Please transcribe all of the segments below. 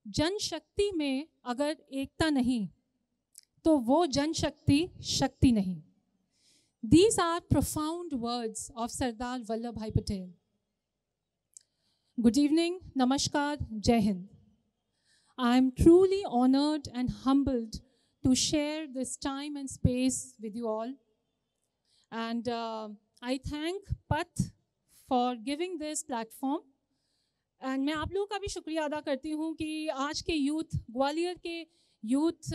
जनशक्ति में अगर एकता नहीं तो वो जनशक्ति शक्ति नहीं. These are profound words of Sardar Vallabhbhai Patel. Good evening, Namaskar, Jai Hind. I am truly honored and humbled to share this time and space with you all. And I thank Path for giving this platform. And मैं आप लोगों का भी शुक्रिया अदा करती हूँ कि आज के यूथ, ग्वालियर के यूथ,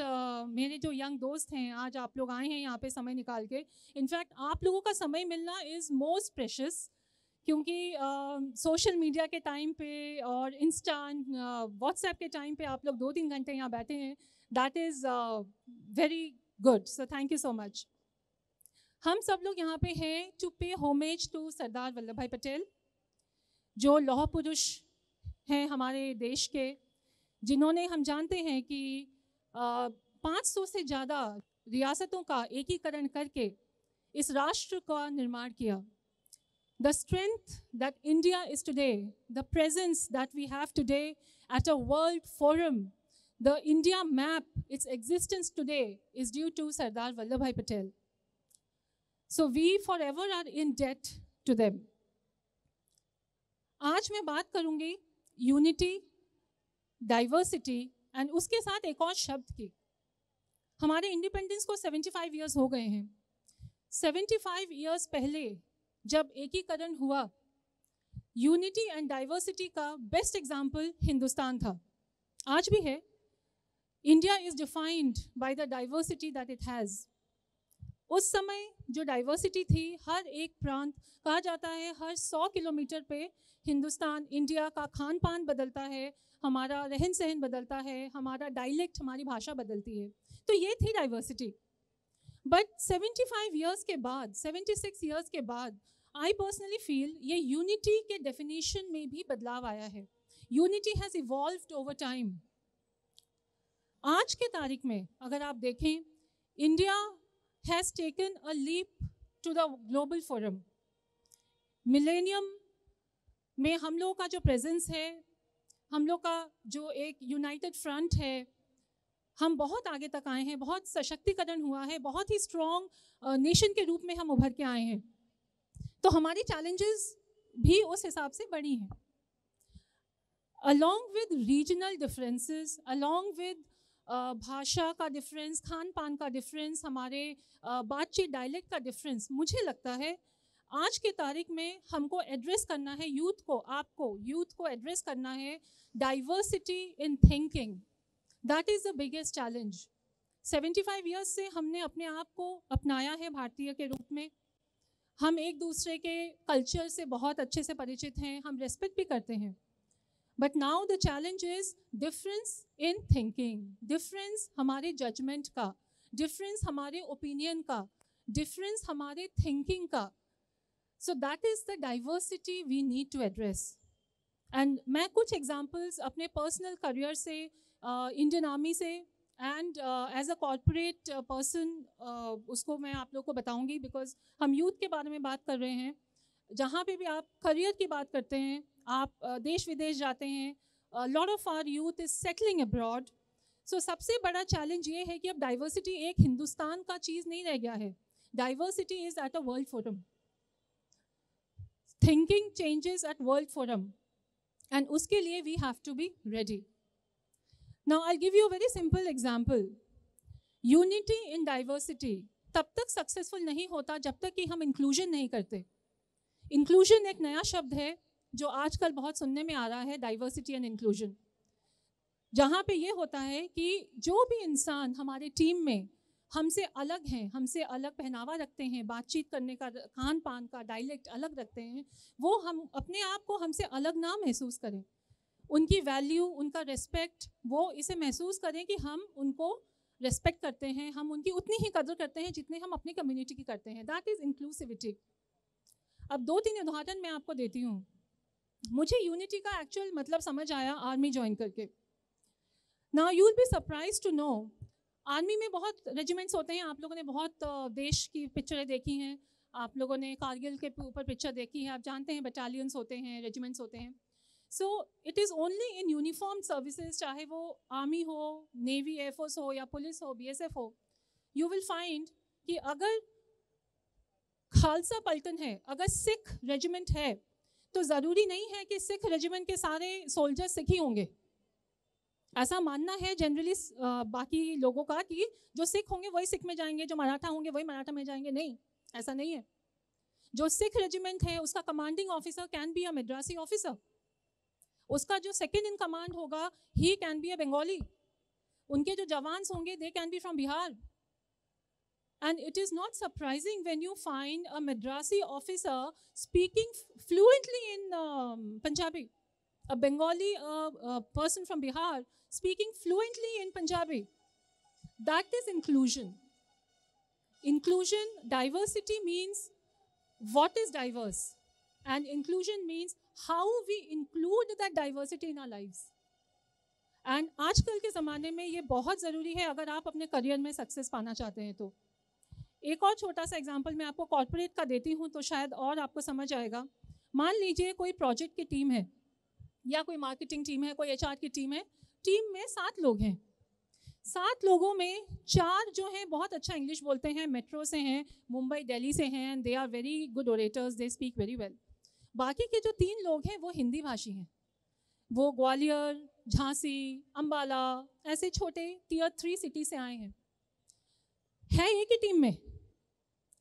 मेरे जो यंग दोस्त हैं, आज आप लोग आए हैं यहाँ पे समय निकाल के. इनफैक्ट आप लोगों का समय मिलना इज़ मोस्ट प्रेशियस, क्योंकि सोशल मीडिया के टाइम पे और इंस्टा व्हाट्सएप के टाइम पे आप लोग 2-3 घंटे यहाँ बैठे हैं. That is very good, so thank you so much. हम सब लोग यहाँ पे हैं टू पे होमेज टू सरदार वल्लभ भाई पटेल, जो लौह पुरुष हैं हमारे देश के, जिन्होंने, हम जानते हैं कि 500 से ज़्यादा रियासतों का एकीकरण करके इस राष्ट्र का निर्माण किया. The strength that India is today, the presence that we have today at a world forum, the India map, its existence today is due to Sardar Vallabhbhai Patel. So we forever are in debt to them. आज मैं बात करूंगी unity, diversity and उसके साथ एक और शब्द की. हमारे इंडिपेंडेंस को 75 इयर्स हो गए हैं. 75 इयर्स पहले जब एकीकरण हुआ, यूनिटी एंड डाइवर्सिटी का बेस्ट एग्जाम्पल हिंदुस्तान था, आज भी है. India is defined by the diversity that it has. उस समय जो डाइवर्सिटी थी, हर एक प्रांत, कहा जाता है हर 100 किलोमीटर पे हिंदुस्तान, इंडिया का खान पान बदलता है, हमारा रहन सहन बदलता है, हमारा डायलेक्ट, हमारी भाषा बदलती है. तो ये थी डाइवर्सिटी. बट 75 इयर्स के बाद, 76 इयर्स के बाद, आई पर्सनली फील ये यूनिटी के डेफिनेशन में भी बदलाव आया है. Unity has evolved over time. आज के तारीख में अगर आप देखें, India has taken a leap to the global forum. Millennium में हम लोगों का जो प्रेजेंस है, हम लोग का जो एक यूनाइटेड फ्रंट है, हम बहुत आगे तक आए हैं, बहुत सशक्तिकरण हुआ है, बहुत ही स्ट्रॉन्ग नेशन के रूप में हम उभर के आए हैं. तो हमारी चैलेंजेस भी उस हिसाब से बड़ी हैं. Along with regional differences, along with भाषा का डिफरेंस, खान पान का डिफरेंस, हमारे बातचीत डायलेक्ट का डिफरेंस, मुझे लगता है आज के तारीख में हमको एड्रेस करना है, यूथ को, आपको यूथ को एड्रेस करना है diversity in thinking. That is the biggest challenge. 75 years से हमने अपने आप को अपनाया है भारतीय के रूप में. हम एक दूसरे के कल्चर से बहुत अच्छे से परिचित हैं, हम रेस्पेक्ट भी करते हैं. But now the challenge is difference in thinking, difference हमारे जजमेंट का, डिफरेंस हमारे ओपिनियन का, डिफरेंस हमारे थिंकिंग का. So that is the diversity we need to address. And मैं कुछ एग्जाम्पल्स अपने पर्सनल करियर से, इंडियन आर्मी से, and as a corporate person उसको मैं आप लोग को बताऊंगी, बिकॉज हम यूथ के बारे में बात कर रहे हैं. जहाँ पे भी आप करियर की बात करते हैं, आप देश विदेश जाते हैं, lot of our youth is settling abroad. So सबसे बड़ा चैलेंज ये है कि अब डाइवर्सिटी एक हिंदुस्तान का चीज़ नहीं रह गया है. Diversity is at a world forum. Thinking changes at world forum, and उसके लिए we have to be ready. Now I'll give you a very simple example. Unity in diversity तब तक सक्सेसफुल नहीं होता जब तक कि हम इंक्लूजन नहीं करते. इंक्लूजन एक नया शब्द है जो आजकल बहुत सुनने में आ रहा है, डाइवर्सिटी एंड इंक्लूजन, जहाँ पे ये होता है कि जो भी इंसान हमारे टीम में हमसे अलग हैं, हमसे अलग पहनावा रखते हैं, बातचीत करने का खान पान का डायलेक्ट अलग रखते हैं, वो हम अपने आप को हमसे अलग ना महसूस करें. उनकी वैल्यू, उनका रिस्पेक्ट, वो इसे महसूस करें कि हम उनको रिस्पेक्ट करते हैं, हम उनकी उतनी ही कदर करते हैं जितने हम अपनी कम्युनिटी की करते हैं. That is inclusivity. अब 2-3 उदाहरण मैं आपको देती हूँ. मुझे यूनिटी का एक्चुअल मतलब समझ आया आर्मी ज्वाइन करके. Now you will be surprise to know, army में बहुत रेजिमेंट्स होते हैं. आप लोगों ने बहुत देश की पिक्चरें देखी हैं, आप लोगों ने कारगिल के ऊपर पिक्चर देखी है, आप जानते हैं बटालियंस होते हैं, रेजिमेंट्स होते हैं. So it is only in uniform services, चाहे वो आर्मी हो, नेवी, एयरफोर्स हो या पुलिस हो, BSF हो, यू विल फाइंड कि अगर खालसा पलटन है, अगर सिख रेजिमेंट है, तो ज़रूरी नहीं है कि सिख रेजिमेंट के सारे सोल्जर्स सिख ही होंगे। ऐसा मानना है जनरली बाकी लोगों का कि जो सिख होंगे वही सिख में जाएंगे, जो मराठा होंगे वही मराठा में जाएंगे। नहीं, ऐसा नहीं है। जो सिख रेजिमेंट है उसका commanding officer can be a Madrasi officer, उसका जो सेकंड इन कमांड होगा he can be a Bengali, उनके जो जवान्स होंगे they can be from Bihar. And it is not surprising when you find a Madrasi officer speaking fluently in Punjabi, a Bengali person from Bihar speaking fluently in Punjabi. That is inclusion. Inclusion, diversity means what is diverse, and inclusion means how we include that diversity in our lives. And आजकल के ज़माने में ये बहुत ज़रूरी है अगर आप अपने करियर में सक्सेस पाना चाहते हैं तो। एक और छोटा सा एग्जांपल मैं आपको कॉर्पोरेट का देती हूँ तो शायद और आपको समझ आएगा। मान लीजिए कोई प्रोजेक्ट की टीम है या कोई मार्केटिंग टीम है, कोई HR की टीम है। टीम में 7 लोग हैं। 7 लोगों में 4 जो हैं बहुत अच्छा इंग्लिश बोलते हैं, मेट्रो से हैं, मुंबई दिल्ली से हैं, and they are very good orators, they speak very well. बाकी के जो 3 लोग हैं वो हिंदी भाषी हैं, वो ग्वालियर, झांसी, अंबाला ऐसे छोटे Tier 3 सिटी से आए हैं। है एक ही टीम में,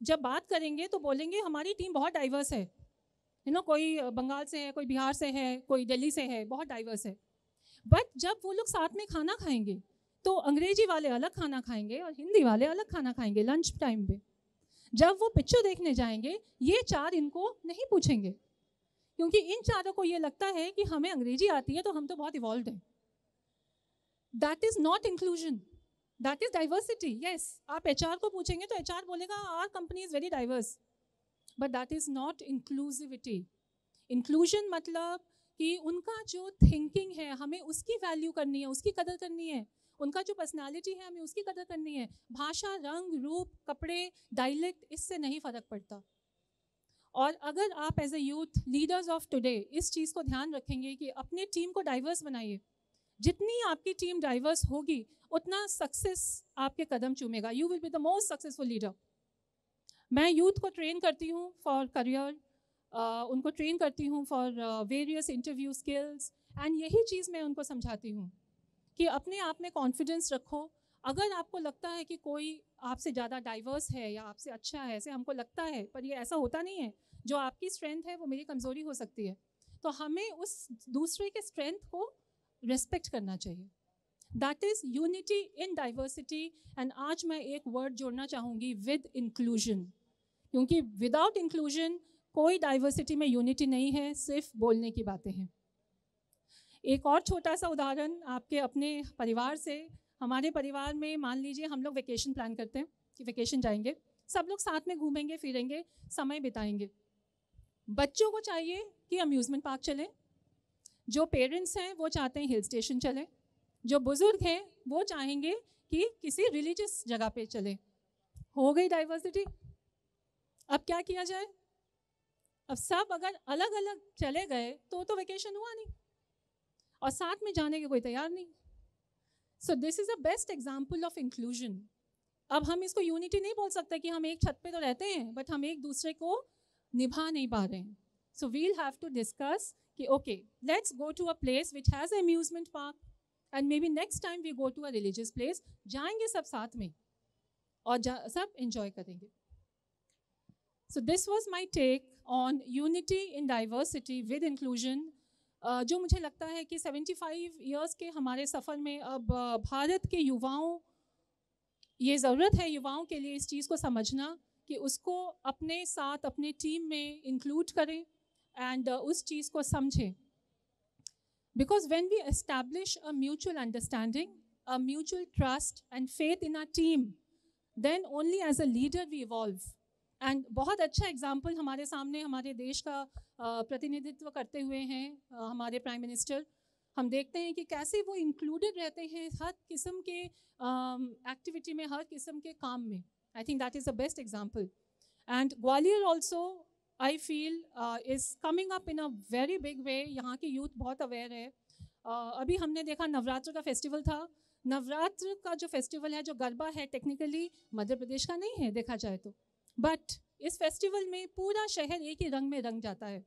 जब बात करेंगे तो बोलेंगे हमारी टीम बहुत डाइवर्स है, कोई बंगाल से है, कोई बिहार से है, कोई दिल्ली से है, बहुत डाइवर्स है। बट जब वो लोग साथ में खाना खाएंगे तो अंग्रेजी वाले अलग खाना खाएंगे और हिंदी वाले अलग खाना खाएंगे लंच टाइम पे। जब वो पिक्चर देखने जाएंगे ये 4 इनको नहीं पूछेंगे, क्योंकि इन 4 को ये लगता है कि हमें अंग्रेजी आती है तो हम तो बहुत इवॉल्व हैं। That is not inclusion, that is diversity. Yes, आप HR को पूछेंगे तो HR बोलेगा our company is very diverse, but that is not inclusivity. Inclusion मतलब कि उनका जो थिंकिंग है हमें उसकी वैल्यू करनी है, उसकी कदर करनी है, उनका जो पर्सनालिटी है हमें उसकी कदर करनी है। भाषा, रंग, रूप, कपड़े, डायलेक्ट, इससे नहीं फर्क पड़ता। और अगर आप as a youth leaders of today इस चीज़ को ध्यान रखेंगे कि अपने टीम को डाइवर्स बनाइए, जितनी आपकी टीम डाइवर्स होगी उतना सक्सेस आपके कदम चूमेगा। You will be the most successful leader. मैं यूथ को ट्रेन करती हूँ फॉर करियर, उनको ट्रेन करती हूँ for various interview skills, and यही चीज़ मैं उनको समझाती हूँ कि अपने आप में कॉन्फिडेंस रखो। अगर आपको लगता है कि कोई आपसे ज़्यादा डाइवर्स है या आपसे अच्छा है, ऐसे हमको लगता है, पर ये ऐसा होता नहीं है। जो आपकी स्ट्रेंथ है वो मेरी कमज़ोरी हो सकती है, तो हमें उस दूसरे के स्ट्रेंथ को रेस्पेक्ट करना चाहिए। That is unity in diversity. And आज मैं एक वर्ड जोड़ना चाहूँगी, विद इंक्लूजन, क्योंकि विदाउट इंक्लूजन कोई डाइवर्सिटी में यूनिटी नहीं है, सिर्फ बोलने की बातें हैं। एक और छोटा सा उदाहरण आपके अपने परिवार से। हमारे परिवार में मान लीजिए हम लोग वेकेशन प्लान करते हैं कि वेकेशन जाएंगे, सब लोग साथ में घूमेंगे फिरेंगे, समय बिताएंगे। बच्चों को चाहिए कि अम्यूज़मेंट पार्क चलें, जो पेरेंट्स हैं वो चाहते हैं हिल स्टेशन चलें, जो बुज़ुर्ग हैं वो चाहेंगे कि किसी रिलीजियस जगह पे चलें। हो गई डाइवर्सिटी। अब क्या किया जाए? अब सब अगर अलग अलग चले गए तो वेकेशन हुआ नहीं, और साथ में जाने के कोई तैयार नहीं। So this is a best example of inclusion. अब हम इसको यूनिटी नहीं बोल सकते कि हम एक छत पे तो रहते हैं बट हम एक दूसरे को निभा नहीं पा रहे हैं। So we'll have to discuss कि okay, let's go to a place which has amusement park, and maybe next time we go to a religious place. जाएंगे सब साथ में और सब इंजॉय करेंगे। So this was my take on unity in diversity with inclusion. जो मुझे लगता है कि 75 ईयर्स के हमारे सफ़र में अब भारत के युवाओं, ये ज़रूरत है युवाओं के लिए इस चीज़ को समझना कि उसको अपने साथ अपने टीम में इंक्लूड करें एंड उस चीज़ को समझें। Because when we establish a mutual understanding, a mutual trust and faith in our team, then only as a leader we evolve. And बहुत अच्छा एग्जाम्पल हमारे सामने हमारे देश का प्रतिनिधित्व करते हुए हैं हमारे प्राइम मिनिस्टर। हम देखते हैं कि कैसे वो इंक्लूडेड रहते हैं हर किस्म के एक्टिविटी में, हर किस्म के काम में। I think that is the best example. And Gwalior also I feel is coming up in a very big way. यहाँ की यूथ बहुत अवेयर है। अभी हमने देखा नवरात्र का फेस्टिवल था। नवरात्र का जो फेस्टिवल है, जो गरबा है, टेक्निकली मध्य प्रदेश का नहीं है देखा जाए तो, बट इस फेस्टिवल में पूरा शहर एक ही रंग में रंग जाता है।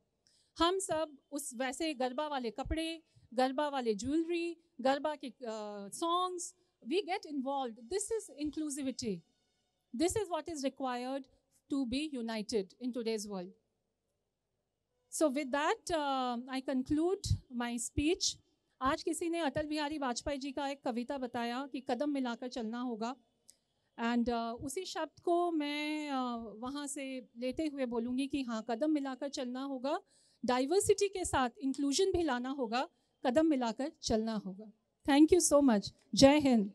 हम सब उस वैसे गरबा वाले कपड़े, गरबा वाले ज्वेलरी, गरबा के songs, we get involve. This is inclusivity. This is what is required to be united in today's world. So with that I conclude my speech. आज किसी ने अटल बिहारी वाजपेयी जी का एक कविता बताया कि कदम मिलाकर चलना होगा, एंड उसी शब्द को मैं वहाँ से लेते हुए बोलूँगी कि हाँ, कदम मिलाकर चलना होगा, डाइवर्सिटी के साथ इंक्लूजन भी लाना होगा, कदम मिलाकर चलना होगा। Thank you so much. जय हिंद।